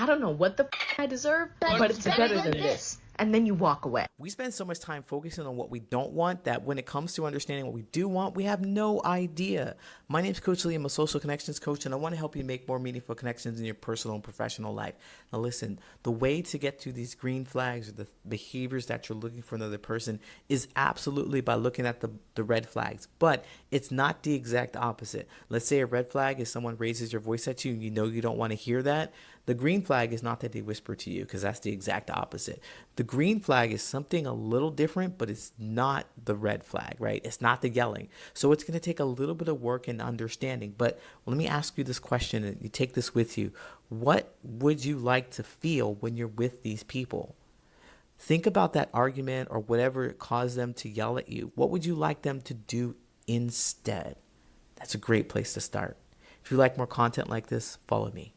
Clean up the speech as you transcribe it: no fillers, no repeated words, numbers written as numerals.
I don't know what the I deserve, but it's better than this. And then you walk away. We spend so much time focusing on what we don't want that when it comes to understanding what we do want, we have no idea. My name's Coach Lee. I'm a social connections coach, and I want to help you make more meaningful connections in your personal and professional life. Now listen, the way to get to these green flags or the behaviors that you're looking for another person is absolutely by looking at the red flags, but it's not the exact opposite. Let's say a red flag is someone raises your voice at you and you know you don't want to hear that. The green flag is not that they whisper to you, because that's the exact opposite. The green flag is something a little different, but it's not the red flag, right? It's not the yelling. So it's going to take a little bit of work and understanding. But let me ask you this question, and you take this with you. What would you like to feel when you're with these people? Think about that argument or whatever caused them to yell at you. What would you like them to do instead? That's a great place to start. If you like more content like this, follow me.